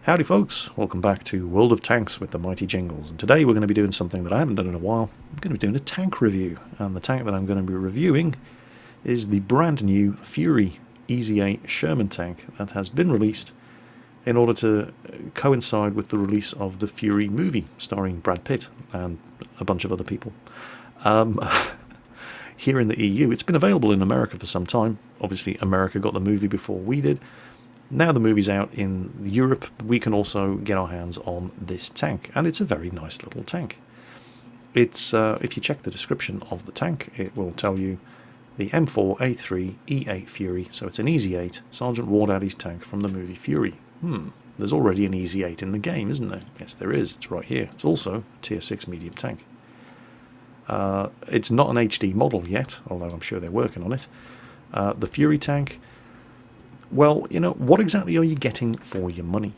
Howdy folks, welcome back to World of Tanks with the Mighty Jingles, and today we're going to be doing something that I haven't done in a while. I'm going to be doing a tank review, and the tank that I'm going to be reviewing is the brand new Fury Easy 8 Sherman tank that has been released in order to coincide with the release of the Fury movie starring Brad Pitt and a bunch of other people. Here in the EU, it's been available in America for some time. Obviously America got the movie before we did. Now the movie's out in Europe, we can also get our hands on this tank, and it's a very nice little tank. It's if you check the description of the tank, it will tell you the M4A3 E8 Fury, so it's an Easy 8 Sergeant Ward Addy's tank from the movie Fury. There's already an Easy 8 in the game, isn't there? Yes, there is. It's right here. It's also a Tier 6 medium tank. It's not an HD model yet, although I'm sure they're working on it. The Fury tank, well, you know, what exactly are you getting for your money?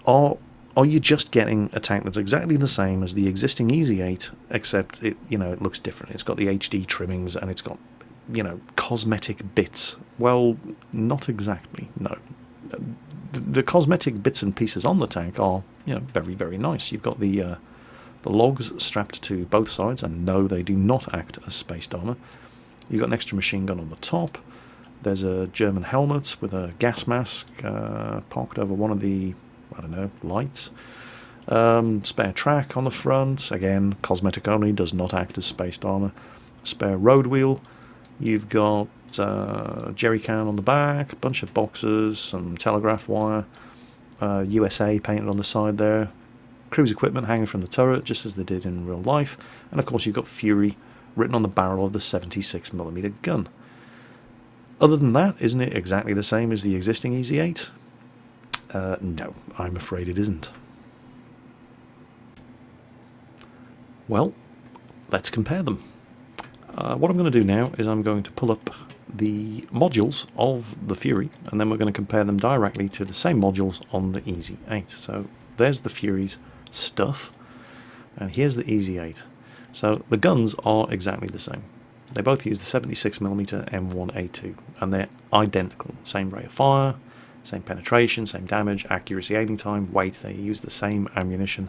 Are you just getting a tank that's exactly the same as the existing Easy 8, except it looks different? It's got the HD trimmings and it's got, cosmetic bits. Well, not exactly, no. The cosmetic bits and pieces on the tank are, very, very nice. You've got the logs strapped to both sides, and no, they do not act as spaced armor. You've got an extra machine gun on the top. There's a German helmet with a gas mask parked over one of the, lights. Spare track on the front, again, cosmetic only, does not act as spaced armor. Spare road wheel. You've got jerry can on the back, a bunch of boxes, some telegraph wire, USA painted on the side there. Cruise equipment hanging from the turret, just as they did in real life. And of course you've got Fury written on the barrel of the 76mm gun. Other than that, isn't it exactly the same as the existing Easy 8? No, I'm afraid it isn't. Well, let's compare them. What I'm going to do now is I'm going to pull up the modules of the Fury, and then we're going to compare them directly to the same modules on the Easy 8. So there's the Fury's stuff, and here's the Easy 8. So the guns are exactly the same. They both use the 76mm M1A2, and they're identical. Same rate of fire, same penetration, same damage, accuracy, aiming time, weight. They use the same ammunition.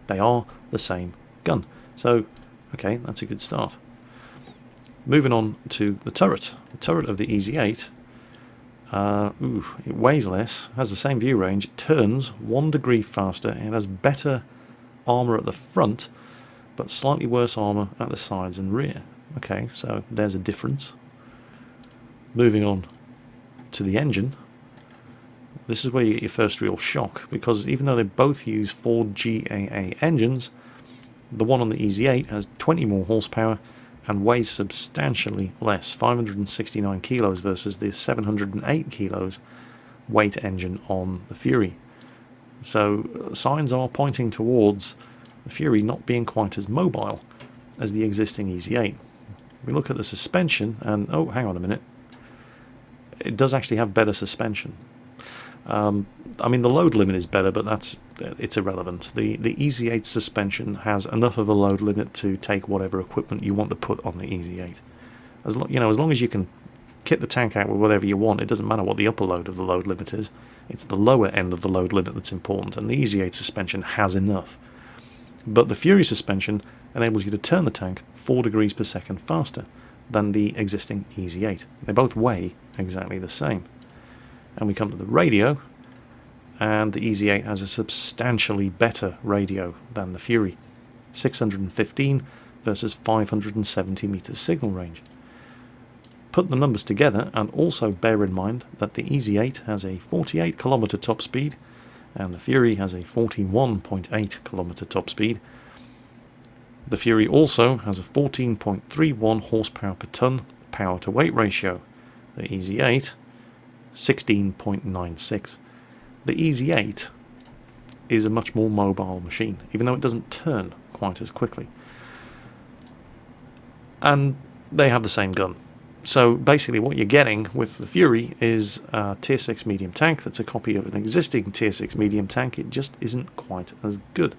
They are the same gun. So, okay, that's a good start. Moving on to the turret. The turret of the Easy 8, it weighs less, has the same view range, it turns 1 degree faster, it has better armour at the front, but slightly worse armour at the sides and rear. Okay, so there's a difference. Moving on to the engine. This is where you get your first real shock, because even though they both use Ford GAA engines, the one on the Easy 8 has 20 more horsepower and weighs substantially less, 569 kilos versus the 708 kilos weight engine on the Fury. So signs are pointing towards the Fury not being quite as mobile as the existing Easy 8. We look at the suspension, and oh, hang on a minute, it does actually have better suspension. I mean, the load limit is better, but it's irrelevant. The Easy 8 suspension has enough of a load limit to take whatever equipment you want to put on the Easy 8. As long as you can kit the tank out with whatever you want, it doesn't matter what the upper load of the load limit is. It's the lower end of the load limit that's important, and the Easy 8 suspension has enough. But the Fury suspension enables you to turn the tank 4 degrees per second faster than the existing Easy 8. They both weigh exactly the same. And we come to the radio, and the Easy 8 has a substantially better radio than the Fury. 615 versus 570 meters signal range. Put the numbers together, and also bear in mind that the Easy 8 has a 48 kilometer top speed, and the Fury has a 41.8 kilometer top speed. The Fury also has a 14.31 horsepower per ton power to weight ratio. The Easy 8, 16.96. The Easy 8 is a much more mobile machine, even though it doesn't turn quite as quickly. And they have the same gun. So basically what you're getting with the Fury is a Tier 6 medium tank that's a copy of an existing Tier 6 medium tank. It just isn't quite as good.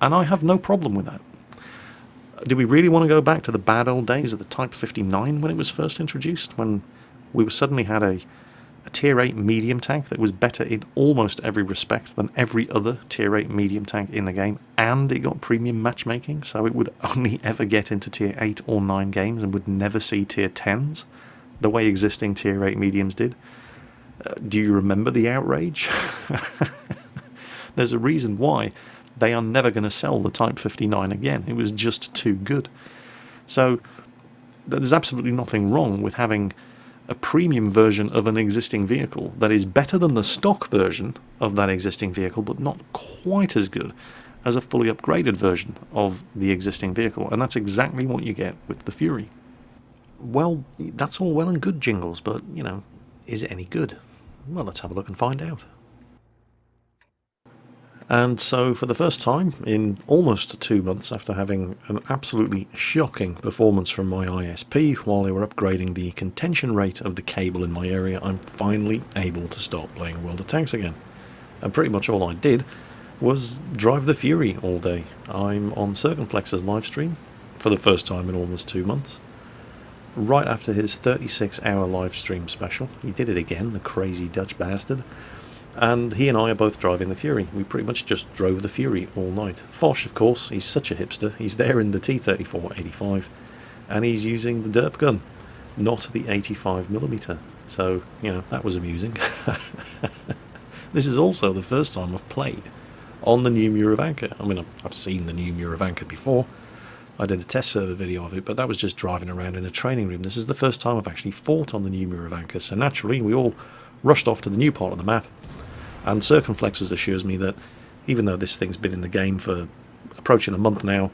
And I have no problem with that. Do we really want to go back to the bad old days of the Type 59 when it was first introduced? When we suddenly had a a tier 8 medium tank that was better in almost every respect than every other tier 8 medium tank in the game, and it got premium matchmaking, so it would only ever get into tier 8 or 9 games and would never see tier 10s, the way existing tier 8 mediums did. Do you remember the outrage? There's a reason why they are never going to sell the Type 59 again. It was just too good. So there's absolutely nothing wrong with having a premium version of an existing vehicle that is better than the stock version of that existing vehicle, but not quite as good as a fully upgraded version of the existing vehicle. And that's exactly what you get with the Fury. Well, that's all well and good, Jingles, but, you know, is it any good? Well, let's have a look and find out. And so, for the first time in almost 2 months, after having an absolutely shocking performance from my ISP while they were upgrading the contention rate of the cable in my area, I'm finally able to start playing World of Tanks again. And pretty much all I did was drive the Fury all day. I'm on Circumflex's live stream for the first time in almost 2 months. Right after his 36-hour live stream special, he did it again, the crazy Dutch bastard. And he and I are both driving the Fury. We pretty much just drove the Fury all night. Foch, of course, he's such a hipster. He's there in the T-34-85, and he's using the derp gun, not the 85mm. So, you know, that was amusing. This is also the first time I've played on the new Muravanka. I mean, I've seen the new Muravanka before. I did a test server video of it, but that was just driving around in a training room. This is the first time I've actually fought on the new Muravanka, so naturally we all rushed off to the new part of the map. And Circumflexes assures me that even though this thing's been in the game for approaching a month now,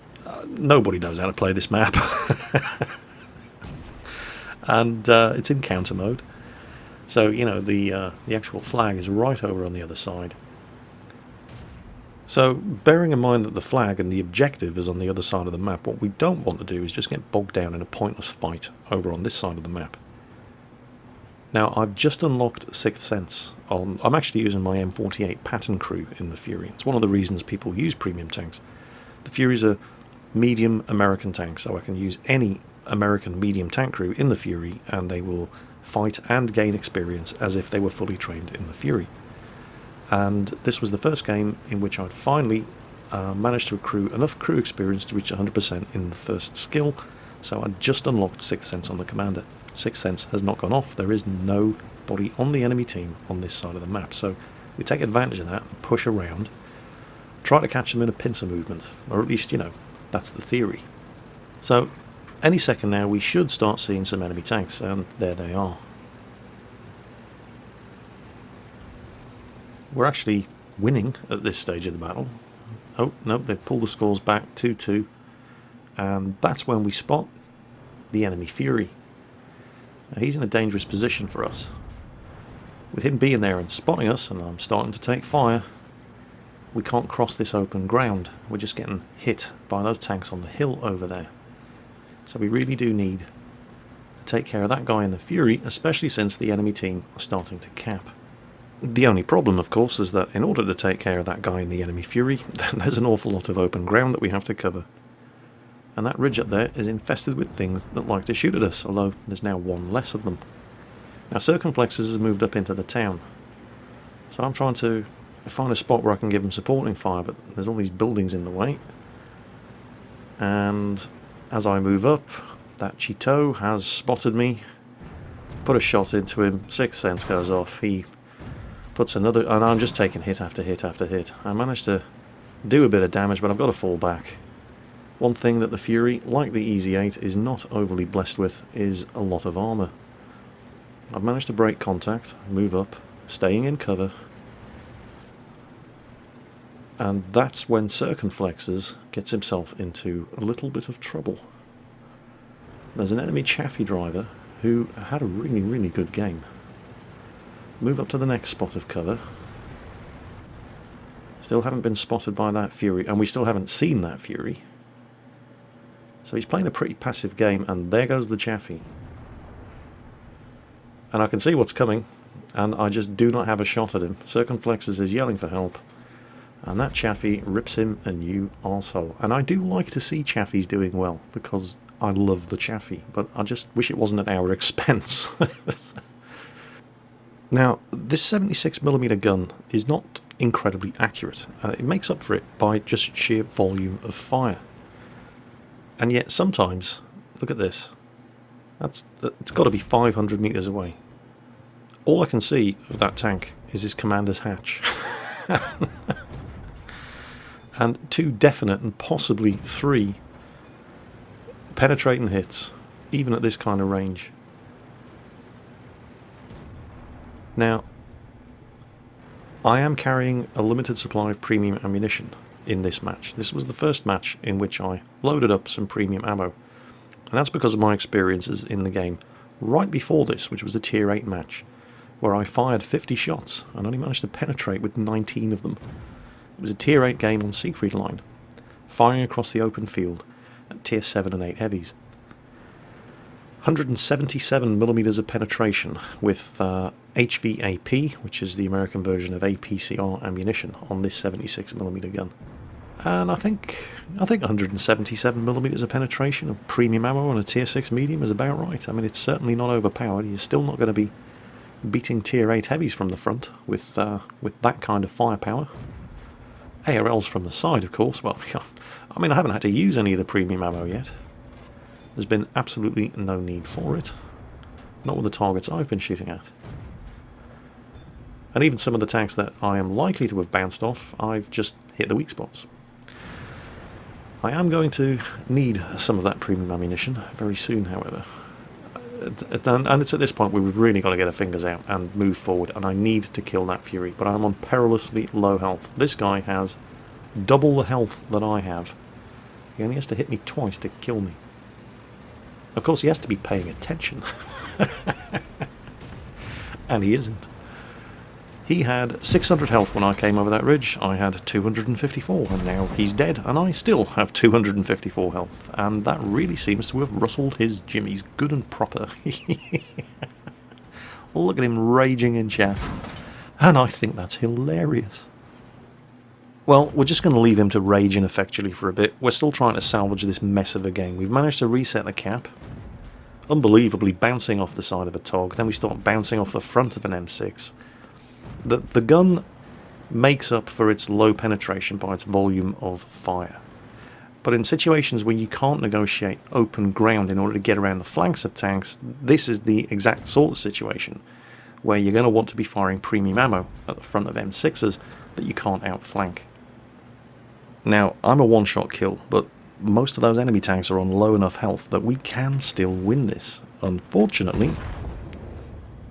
nobody knows how to play this map. And it's in counter mode. So, you know, the actual flag is right over on the other side. So, bearing in mind that the flag and the objective is on the other side of the map, what we don't want to do is just get bogged down in a pointless fight over on this side of the map. Now, I've just unlocked Sixth Sense. I'm actually using my M48 pattern crew in the Fury. It's one of the reasons people use premium tanks. The Fury's a medium American tank, so I can use any American medium tank crew in the Fury, and they will fight and gain experience as if they were fully trained in the Fury. And this was the first game in which I'd finally managed to accrue enough crew experience to reach 100% in the first skill, so I'd just unlocked Sixth Sense on the Commander. Sixth Sense has not gone off. There is nobody on the enemy team on this side of the map, so we take advantage of that and push around, try to catch them in a pincer movement, or at least, you know, that's the theory. So any second now we should start seeing some enemy tanks, and there they are. We're actually winning at this stage of the battle. Oh no, they've pulled the scores back 2-2, and that's when we spot the enemy Fury. Now, he's in a dangerous position for us. With him being there and spotting us, and I'm starting to take fire, we can't cross this open ground. We're just getting hit by those tanks on the hill over there. So we really do need to take care of that guy in the Fury, especially since the enemy team are starting to cap. The only problem, of course, is that in order to take care of that guy in the enemy Fury, there's an awful lot of open ground that we have to cover. And that ridge up there is infested with things that like to shoot at us, although there's now one less of them. Now Circumflexes has moved up into the town, so I'm trying to find a spot where I can give them supporting fire, but there's all these buildings in the way. And as I move up, that Cheeto has spotted me, put a shot into him, Sixth Sense goes off, he puts another, and I'm just taking hit after hit after hit. I managed to do a bit of damage, but I've got to fall back. One thing that the Fury, like the EZ8, is not overly blessed with is a lot of armour. I've managed to break contact, move up, staying in cover, and that's when Circumflexes gets himself into a little bit of trouble. There's an enemy Chaffee driver who had a really good game. Move up to the next spot of cover. Still haven't been spotted by that Fury, and we still haven't seen that Fury. So he's playing a pretty passive game, and there goes the Chaffee. And I can see what's coming, and I just do not have a shot at him. Circumflexes is yelling for help, and that Chaffee rips him a new arsehole. And I do like to see Chaffies doing well, because I love the Chaffee, but I just wish it wasn't at our expense. Now, this 76mm gun is not incredibly accurate. It makes up for it by just sheer volume of fire. And yet sometimes, look at this, it's got to be 500 meters away. All I can see of that tank is his commander's hatch. And 2 definite and possibly 3 penetrating hits, even at this kind of range. Now, I am carrying a limited supply of premium ammunition in this match. This was the first match in which I loaded up some premium ammo. And that's because of my experiences in the game right before this, which was the Tier 8 match, where I fired 50 shots and only managed to penetrate with 19 of them. It was a Tier 8 game on Siegfried Line, firing across the open field at Tier 7 and 8 heavies. 177mm of penetration with HVAP, which is the American version of APCR ammunition, on this 76mm gun. And I think 177mm of penetration of premium ammo on a Tier 6 medium is about right. I mean, it's certainly not overpowered. You're still not going to be beating Tier 8 heavies from the front with that kind of firepower. ARLs from the side, of course. Well, I mean, I haven't had to use any of the premium ammo yet. There's been absolutely no need for it. Not with the targets I've been shooting at. And even some of the tanks that I am likely to have bounced off, I've just hit the weak spots. I am going to need some of that premium ammunition very soon, however. And it's at this point where we've really got to get our fingers out and move forward, and I need to kill that Fury, but I'm on perilously low health. This guy has double the health that I have. He only has to hit me twice to kill me. Of course, he has to be paying attention. And he isn't. He had 600 health when I came over that ridge. I had 254, and now he's dead, and I still have 254 health. And that really seems to have rustled his jimmies good and proper. Look at him raging in chat. And I think that's hilarious. Well, we're just going to leave him to rage ineffectually for a bit. We're still trying to salvage this mess of a game. We've managed to reset the cap, unbelievably bouncing off the side of a TOG. Then we start bouncing off the front of an M6. The gun makes up for its low penetration by its volume of fire. But in situations where you can't negotiate open ground in order to get around the flanks of tanks, this is the exact sort of situation where you're going to want to be firing premium ammo at the front of M6s that you can't outflank. Now, I'm a one-shot kill, but most of those enemy tanks are on low enough health that we can still win this. Unfortunately,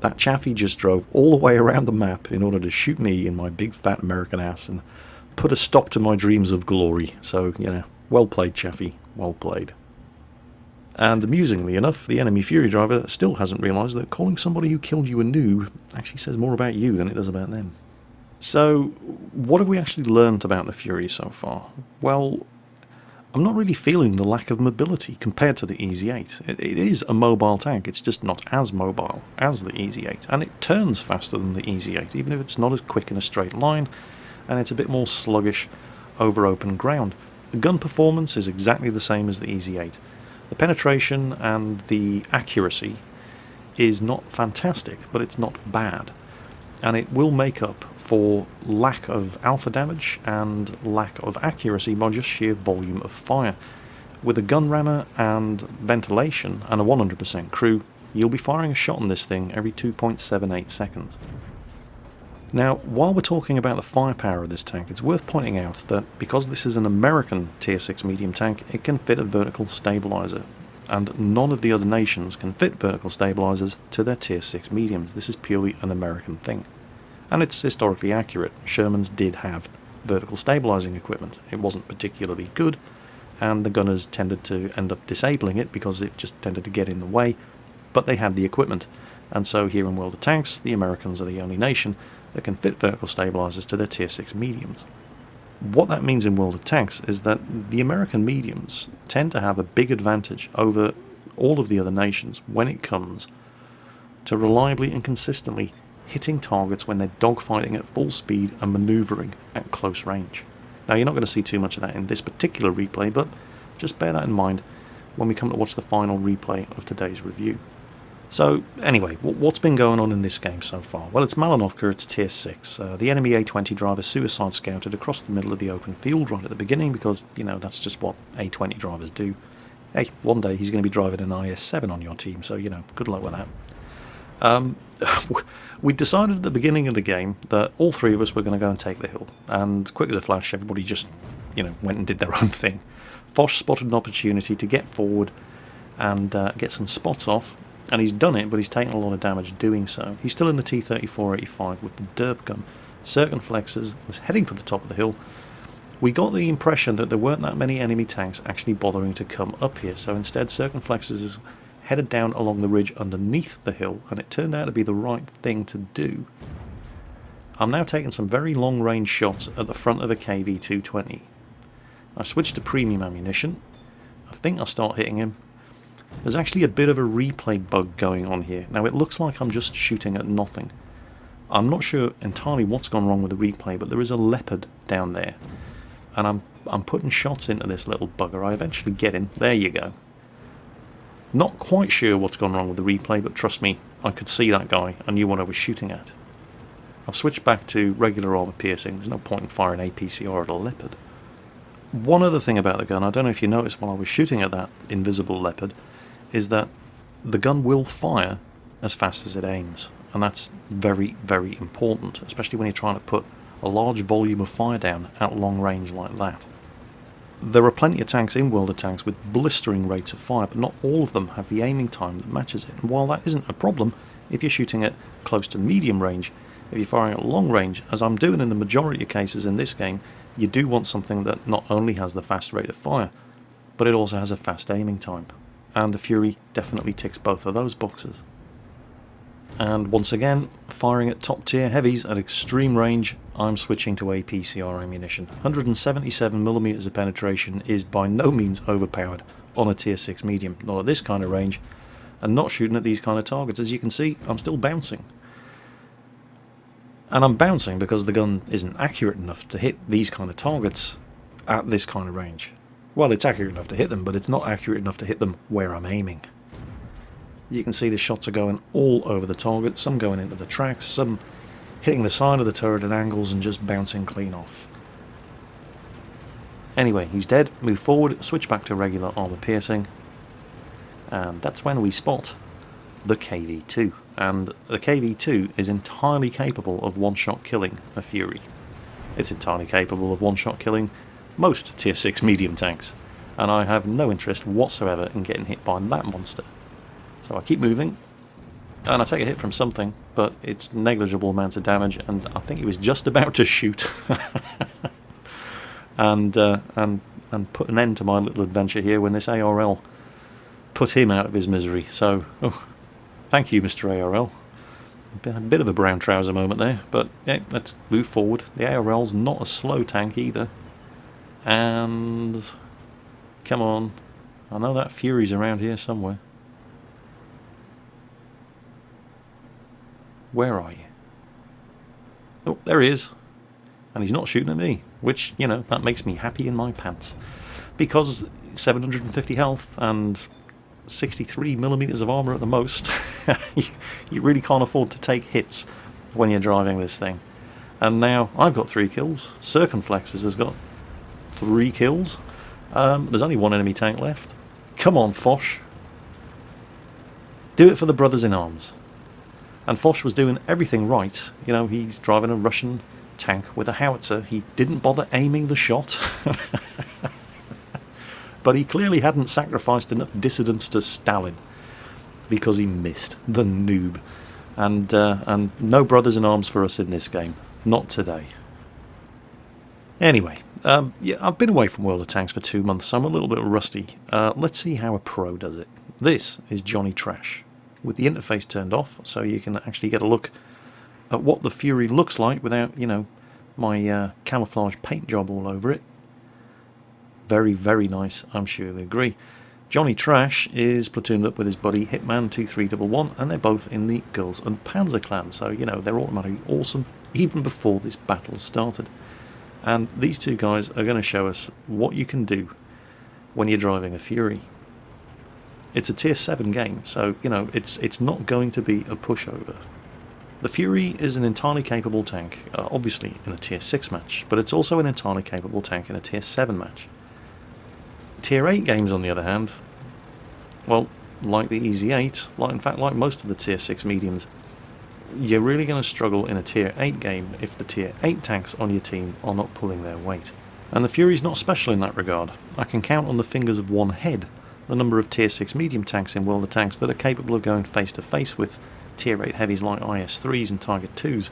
that Chaffee just drove all the way around the map in order to shoot me in my big fat American ass and put a stop to my dreams of glory. So, you know, well played, Chaffee, well played. And amusingly enough, the enemy Fury driver still hasn't realised that calling somebody who killed you a noob actually says more about you than it does about them. So, what have we actually learnt about the Fury so far? Well, I'm not really feeling the lack of mobility compared to the EZ8. It is a mobile tank, it's just not as mobile as the EZ8, and it turns faster than the EZ8, even if it's not as quick in a straight line, and it's a bit more sluggish over open ground. The gun performance is exactly the same as the EZ8. The penetration and the accuracy is not fantastic, but it's not bad. And it will make up for lack of alpha damage and lack of accuracy by just sheer volume of fire. With a gun rammer and ventilation and a 100% crew, you'll be firing a shot on this thing every 2.78 seconds. Now, while we're talking about the firepower of this tank, it's worth pointing out that because this is an American Tier 6 medium tank, it can fit a vertical stabilizer. And none of the other nations can fit vertical stabilizers to their Tier 6 mediums. This is purely an American thing. And it's historically accurate. Shermans did have vertical stabilizing equipment. It wasn't particularly good, and the gunners tended to end up disabling it because it just tended to get in the way, but they had the equipment. And so here in World of Tanks, the Americans are the only nation that can fit vertical stabilizers to their Tier 6 mediums. What that means in World of Tanks is that the American mediums tend to have a big advantage over all of the other nations when it comes to reliably and consistently hitting targets when they're dogfighting at full speed and manoeuvring at close range. Now, you're not going to see too much of that in this particular replay, but just bear that in mind when we come to watch the final replay of today's review. So, anyway, what's been going on in this game so far? Well, it's Malinovka, it's tier 6. The enemy A20 driver suicide scouted across the middle of the open field right at the beginning because, you know, that's just what A20 drivers do. Hey, one day he's going to be driving an IS-7 on your team, so, you know, good luck with that. We decided at the beginning of the game that all three of us were going to go and take the hill. And quick as a flash, everybody just, you know, went and did their own thing. Foch spotted an opportunity to get forward and get some spots off. And he's done it, but he's taken a lot of damage doing so. He's still in the T-34-85 with the derp gun. Circumflexes was heading for the top of the hill. We got the impression that there weren't that many enemy tanks actually bothering to come up here, so instead Circumflexes is headed down along the ridge underneath the hill, and it turned out to be the right thing to do. I'm now taking some very long-range shots at the front of a KV-220. I switched to premium ammunition. I think I'll start hitting him. There's actually a bit of a replay bug going on here. Now it looks like I'm just shooting at nothing. I'm not sure entirely what's gone wrong with the replay, but there is a leopard down there. And I'm putting shots into this little bugger. I eventually get him. There you go. Not quite sure what's gone wrong with the replay, but trust me, I could see that guy. I knew what I was shooting at. I've switched back to regular armor piercing. There's no point in firing APCR at a leopard. One other thing about the gun, I don't know if you noticed while I was shooting at that invisible leopard, is that the gun will fire as fast as it aims, and that's very, very important, especially when you're trying to put a large volume of fire down at long range like that. There are plenty of tanks in World of Tanks with blistering rates of fire, but not all of them have the aiming time that matches it, and while that isn't a problem if you're shooting at close to medium range, if you're firing at long range, as I'm doing in the majority of cases in this game, you do want something that not only has the fast rate of fire, but it also has a fast aiming time. And the Fury definitely ticks both of those boxes. And once again, firing at top tier heavies at extreme range, I'm switching to APCR ammunition. 177mm of penetration is by no means overpowered on a tier 6 medium, not at this kind of range, and not shooting at these kind of targets. As you can see, I'm still bouncing. And I'm bouncing because the gun isn't accurate enough to hit these kind of targets at this kind of range. Well, it's accurate enough to hit them, but it's not accurate enough to hit them where I'm aiming. You can see the shots are going all over the target, some going into the tracks, some hitting the side of the turret at angles and just bouncing clean off. Anyway, he's dead, move forward, switch back to regular armor piercing, and that's when we spot the KV-2. And the KV-2 is entirely capable of one-shot killing a Fury. It's entirely capable of one-shot killing most tier 6 medium tanks, and I have no interest whatsoever in getting hit by that monster. So I keep moving, and I take a hit from something, but it's negligible amounts of damage, and I think he was just about to shoot and put an end to my little adventure here when this ARL put him out of his misery. So, thank you, Mr. ARL. A bit of a brown trouser moment there, but yeah, let's move forward. The ARL's not a slow tank either. And come on, I know that Fury's around here somewhere. Where are you? Oh, there he is. And he's not shooting at me, which, you know, that makes me happy in my pants. Because 750 health and 63mm of armour at the most, you really can't afford to take hits when you're driving this thing. And now I've got 3 kills. Circumflexes has got 3 kills. There's only one enemy tank left. Come on, Foch. Do it for the brothers in arms. And Foch was doing everything right. You know, he's driving a Russian tank with a howitzer. He didn't bother aiming the shot. But he clearly hadn't sacrificed enough dissidence to Stalin, because he missed. The noob. And no brothers in arms for us in this game. Not today. Anyway, yeah, I've been away from World of Tanks for 2 months, so I'm a little bit rusty. Let's see how a pro does it. This is Johnny Trash, with the interface turned off, so you can actually get a look at what the Fury looks like without, you know, my camouflage paint job all over it. Very, very nice, I'm sure you'll agree. Johnny Trash is platooned up with his buddy Hitman 2311, and they're both in the Girls and Panzer clan, so, you know, they're automatically awesome, even before this battle started. And these two guys are going to show us what you can do when you're driving a Fury. it's a tier 7 game, so, you know, it's not going to be a pushover. The Fury is an entirely capable tank, obviously in a tier 6 match, but it's also an entirely capable tank in a tier 7 match. Tier 8 games, on the other hand, well, like the Easy 8, in fact like most of the tier 6 mediums, you're really going to struggle in a tier 8 game if the tier 8 tanks on your team are not pulling their weight. And the Fury's not special in that regard. I can count on the fingers of one head the number of tier 6 medium tanks in World of Tanks that are capable of going face to face with tier 8 heavies like IS-3s and Target 2s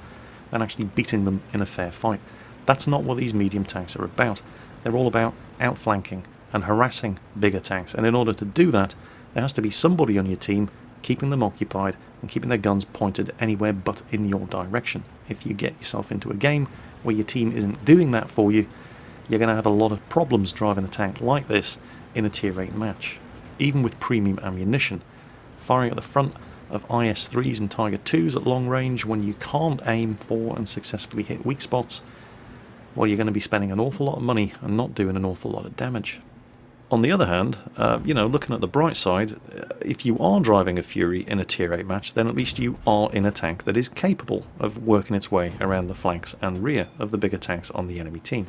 and actually beating them in a fair fight. That's not what these medium tanks are about. They're all about outflanking and harassing bigger tanks, and in order to do that, there has to be somebody on your team keeping them occupied and keeping their guns pointed anywhere but in your direction. If you get yourself into a game where your team isn't doing that for you, you're going to have a lot of problems driving a tank like this in a tier 8 match. Even with premium ammunition, firing at the front of IS-3s and Tiger 2s at long range when you can't aim for and successfully hit weak spots, well, you're going to be spending an awful lot of money and not doing an awful lot of damage. On the other hand, you know, looking at the bright side, if you are driving a Fury in a tier 8 match, then at least you are in a tank that is capable of working its way around the flanks and rear of the bigger tanks on the enemy team.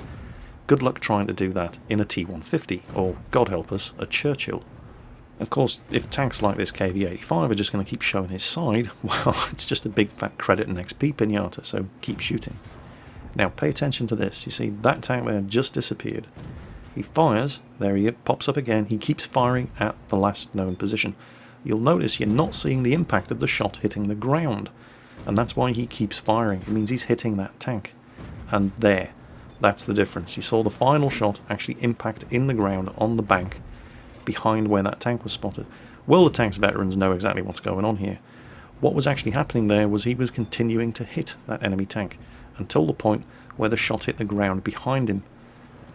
Good luck trying to do that in a T-150, or, God help us, a Churchill. Of course, if tanks like this KV-85 are just going to keep showing his side, well, it's just a big fat credit and XP pinata, so keep shooting. Now, pay attention to this. You see, that tank there just disappeared. He fires, there he pops up again, he keeps firing at the last known position. You'll notice you're not seeing the impact of the shot hitting the ground, and that's why he keeps firing. It means he's hitting that tank. And there, that's the difference. You saw the final shot actually impact in the ground on the bank behind where that tank was spotted. World of Tanks veterans know exactly what's going on here. What was actually happening there was he was continuing to hit that enemy tank until the point where the shot hit the ground behind him.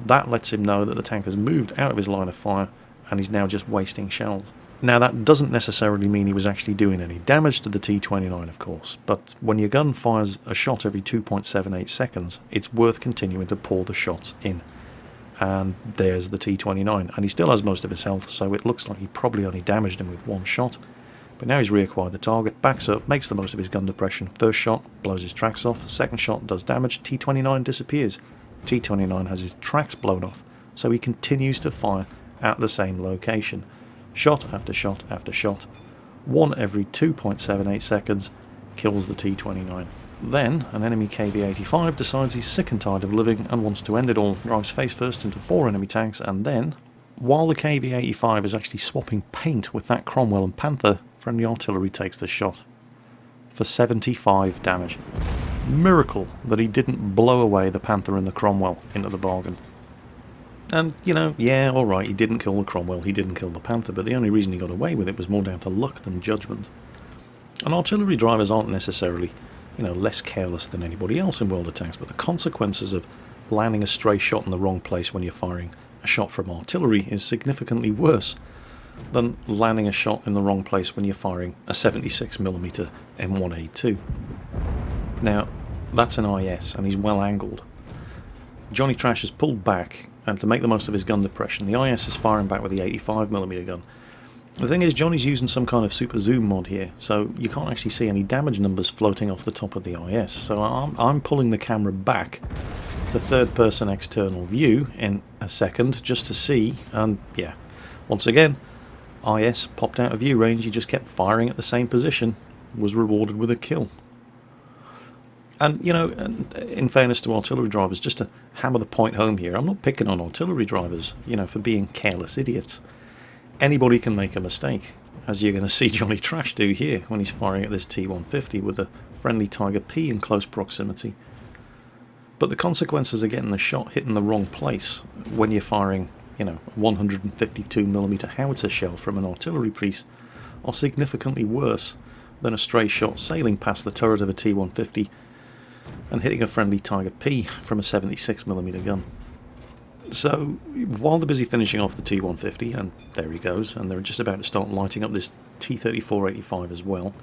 That lets him know that the tank has moved out of his line of fire and he's now just wasting shells. Now, that doesn't necessarily mean he was actually doing any damage to the T-29, of course, but when your gun fires a shot every 2.78 seconds, it's worth continuing to pour the shots in. And there's the T-29, and he still has most of his health, so it looks like he probably only damaged him with one shot. But now he's reacquired the target, backs up, makes the most of his gun depression. First shot blows his tracks off, second shot does damage, T-29 disappears. T-29 has his tracks blown off, so he continues to fire at the same location. Shot after shot after shot. One every 2.78 seconds kills the T-29. Then, an enemy KV-85 decides he's sick and tired of living and wants to end it all, drives face first into 4 enemy tanks, and then, while the KV-85 is actually swapping paint with that Cromwell and Panther, friendly artillery takes the shot for 75 damage. Miracle that he didn't blow away the Panther and the Cromwell into the bargain. And, you know, yeah, alright, he didn't kill the Cromwell, he didn't kill the Panther, but the only reason he got away with it was more down to luck than judgment. And artillery drivers aren't necessarily, you know, less careless than anybody else in World of Tanks, but the consequences of landing a stray shot in the wrong place when you're firing a shot from artillery is significantly worse than landing a shot in the wrong place when you're firing a 76mm M1A2. Now, that's an IS, and he's well angled. Johnny Trash has pulled back, and to make the most of his gun depression, the IS is firing back with the 85mm gun. The thing is, Johnny's using some kind of super zoom mod here, so you can't actually see any damage numbers floating off the top of the IS. So I'm pulling the camera back to third-person external view in a second, just to see, and yeah, once again, IS popped out of view range, he just kept firing at the same position, was rewarded with a kill. And, you know, in fairness to artillery drivers, just to hammer the point home here, I'm not picking on artillery drivers, you know, for being careless idiots. Anybody can make a mistake, as you're going to see Johnny Trash do here when he's firing at this T-150 with a friendly Tiger P in close proximity. But the consequences of getting the shot hitting the wrong place when you're firing, you know, a 152mm howitzer shell from an artillery piece are significantly worse than a stray shot sailing past the turret of a T-150 and hitting a friendly Tiger P from a 76mm gun. So, while they're busy finishing off the T-150, and there he goes, and they're just about to start lighting up this T-34-85 as well,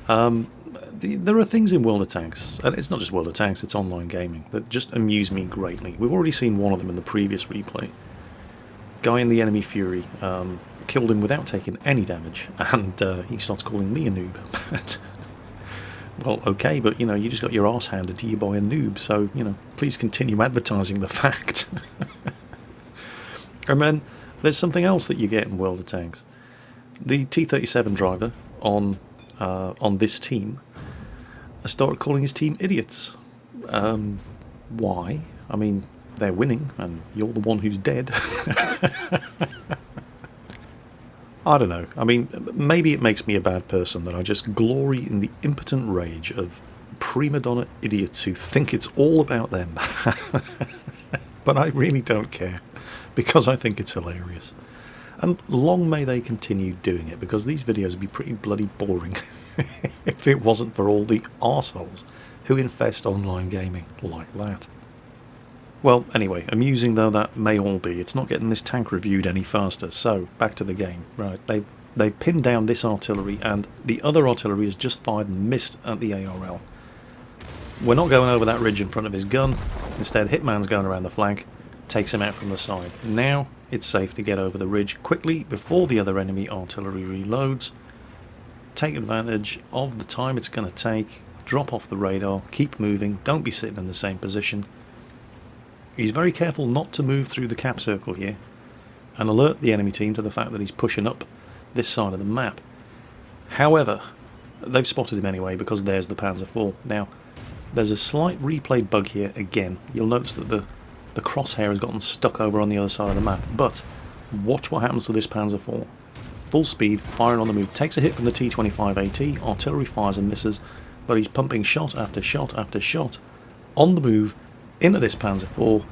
there are things in World of Tanks, and it's not just World of Tanks, it's online gaming, that just amuse me greatly. We've already seen one of them in the previous replay. Guy in the enemy Fury, killed him without taking any damage, and he starts calling me a noob. Well, okay, but, you just got your arse handed to you by a noob, so, please continue advertising the fact. And then there's something else that you get in World of Tanks. The T-37 driver on this team started calling his team idiots. Why? I mean, they're winning, and you're the one who's dead. I don't know. I mean, maybe it makes me a bad person that I just glory in the impotent rage of prima donna idiots who think it's all about them. But I really don't care, because I think it's hilarious. And long may they continue doing it, because these videos would be pretty bloody boring if it wasn't for all the arseholes who infest online gaming like that. Well, anyway, amusing though that may all be, it's not getting this tank reviewed any faster, so back to the game. Right, they've pinned down this artillery, and the other artillery has just fired and missed at the ARL. We're not going over that ridge in front of his gun, instead Hitman's going around the flank, takes him out from the side. Now it's safe to get over the ridge quickly before the other enemy artillery reloads, take advantage of the time it's going to take, drop off the radar, keep moving, don't be sitting in the same position. He's very careful not to move through the cap circle here and alert the enemy team to the fact that he's pushing up this side of the map. However, they've spotted him anyway because there's the Panzer IV. Now, there's a slight replay bug here again. You'll notice that the crosshair has gotten stuck over on the other side of the map, but watch what happens to this Panzer IV. Full speed, firing on the move, takes a hit from the T-25AT, artillery fires and misses, but he's pumping shot after shot after shot on the move into this Panzer IV,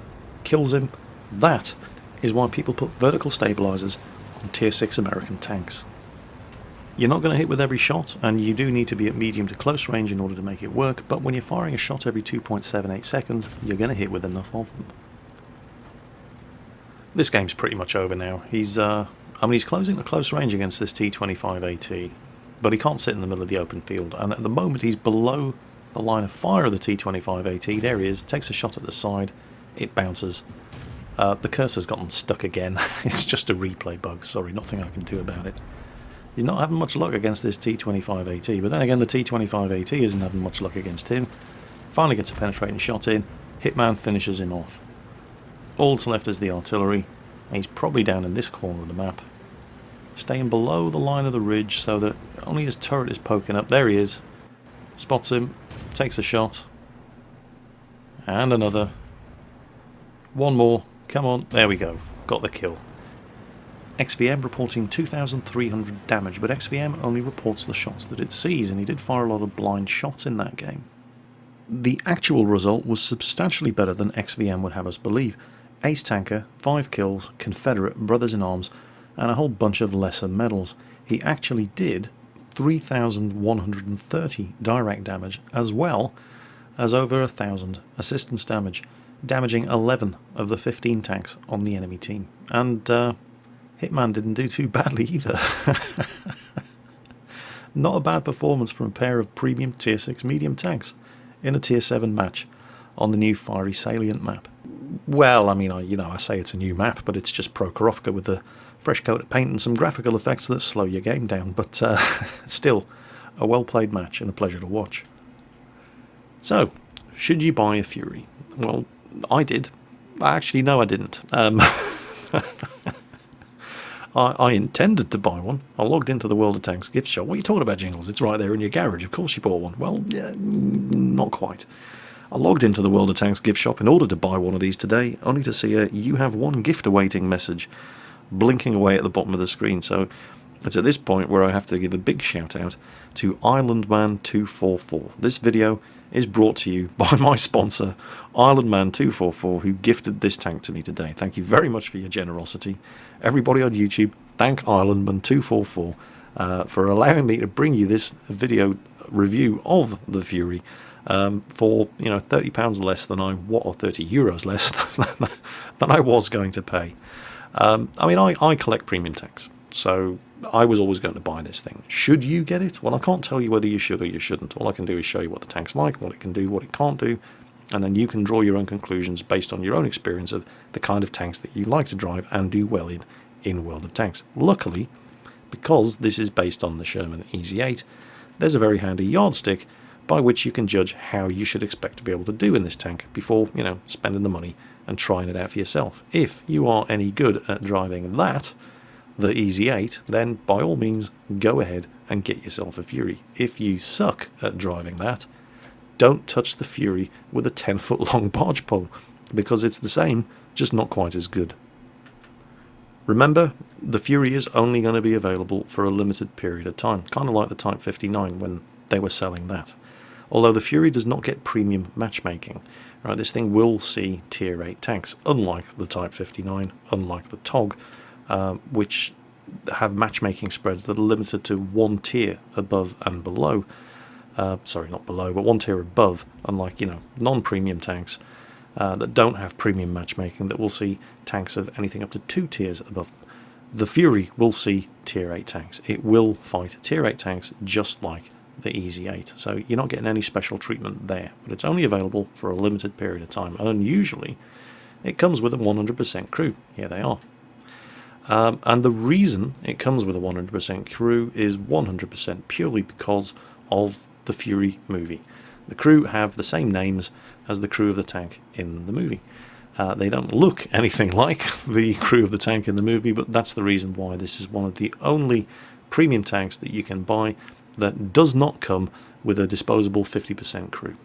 kills him. That is why people put vertical stabilizers on tier 6 American tanks. You're not going to hit with every shot, and you do need to be at medium to close range in order to make it work, but when you're firing a shot every 2.78 seconds, you're going to hit with enough of them. This game's pretty much over now. He's closing the close range against this T-25AT, but he can't sit in the middle of the open field, and at the moment he's below the line of fire of the T-25AT. There he is, takes a shot at the side, it bounces. The cursor's gotten stuck again. It's just a replay bug, sorry, nothing I can do about it. He's not having much luck against this T-25AT, but then again the T-25AT isn't having much luck against him. Finally gets a penetrating shot in, Hitman finishes him off. All that's left is the artillery, and he's probably down in this corner of the map, staying below the line of the ridge so that only his turret is poking up. There he is, spots him, takes a shot, and another, one more, come on, there we go, got the kill. XVM reporting 2,300 damage, but XVM only reports the shots that it sees, and he did fire a lot of blind shots in that game. The actual result was substantially better than XVM would have us believe. Ace Tanker, 5 kills, Confederate, Brothers in Arms, and a whole bunch of lesser medals. He actually did 3,130 direct damage, as well as over 1,000 assistance damage, damaging 11 of the 15 tanks on the enemy team. And Hitman didn't do too badly either. Not a bad performance from a pair of premium tier 6 medium tanks in a tier 7 match on the new Fiery Salient map. Well, I mean, I say it's a new map, but it's just Prokhorovka with a fresh coat of paint and some graphical effects that slow your game down, but still, a well-played match and a pleasure to watch. So, should you buy a Fury? Well, I did. Actually, no, I didn't. I intended to buy one. I logged into the World of Tanks gift shop. What are you talking about, Jingles? It's right there in your garage. Of course you bought one. Well, yeah, not quite. I logged into the World of Tanks gift shop in order to buy one of these today, only to see a "you have one gift awaiting" message blinking away at the bottom of the screen. So it's at this point where I have to give a big shout out to Islandman244. This video is brought to you by my sponsor, Islandman244, who gifted this tank to me today. Thank you very much for your generosity. Everybody on YouTube, thank Islandman244 for allowing me to bring you this video review of the Fury for £30 less than or €30 less than I was going to pay. I collect premium tanks, so I was always going to buy this thing. Should you get it? Well, I can't tell you whether you should or you shouldn't. All I can do is show you what the tank's like, what it can do, what it can't do, and then you can draw your own conclusions based on your own experience of the kind of tanks that you like to drive and do well in World of Tanks. Luckily, because this is based on the Sherman EZ8, there's a very handy yardstick by which you can judge how you should expect to be able to do in this tank before, spending the money and trying it out for yourself. If you are any good at driving that, the EZ8, then by all means go ahead and get yourself a Fury. If you suck at driving that, don't touch the Fury with a 10-foot long barge pole, because it's the same, just not quite as good. Remember, the Fury is only going to be available for a limited period of time, kind of like the Type 59 when they were selling that. Although the Fury does not get premium matchmaking. Right, this thing will see Tier 8 tanks, unlike the Type 59, unlike the TOG, which have matchmaking spreads that are limited to one tier above and below. Sorry, not below, but one tier above, unlike, non-premium tanks that don't have premium matchmaking, that will see tanks of anything up to 2 tiers above. The Fury will see Tier 8 tanks. It will fight Tier 8 tanks just like the EZ8. So you're not getting any special treatment there, but it's only available for a limited period of time. And unusually, it comes with a 100% crew. Here they are. And the reason it comes with a 100% crew is 100% purely because of the Fury movie. The crew have the same names as the crew of the tank in the movie. They don't look anything like the crew of the tank in the movie, but that's the reason why this is one of the only premium tanks that you can buy that does not come with a disposable 50% crew.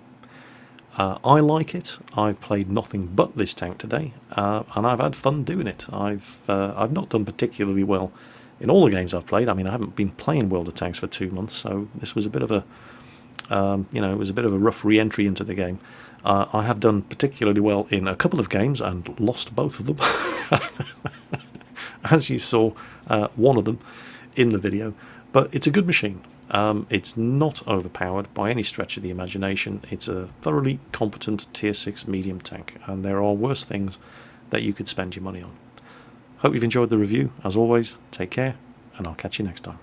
I like it. I've played nothing but this tank today, and I've had fun doing it. I've not done particularly well in all the games I've played. I mean, I haven't been playing World of Tanks for 2 months, so this was a bit of a it was a bit of a rough re-entry into the game. I have done particularly well in a couple of games and lost both of them, as you saw one of them in the video. But it's a good machine. It's not overpowered by any stretch of the imagination. It's a thoroughly competent Tier 6 medium tank, and there are worse things that you could spend your money on. Hope you've enjoyed the review. As always, take care, and I'll catch you next time.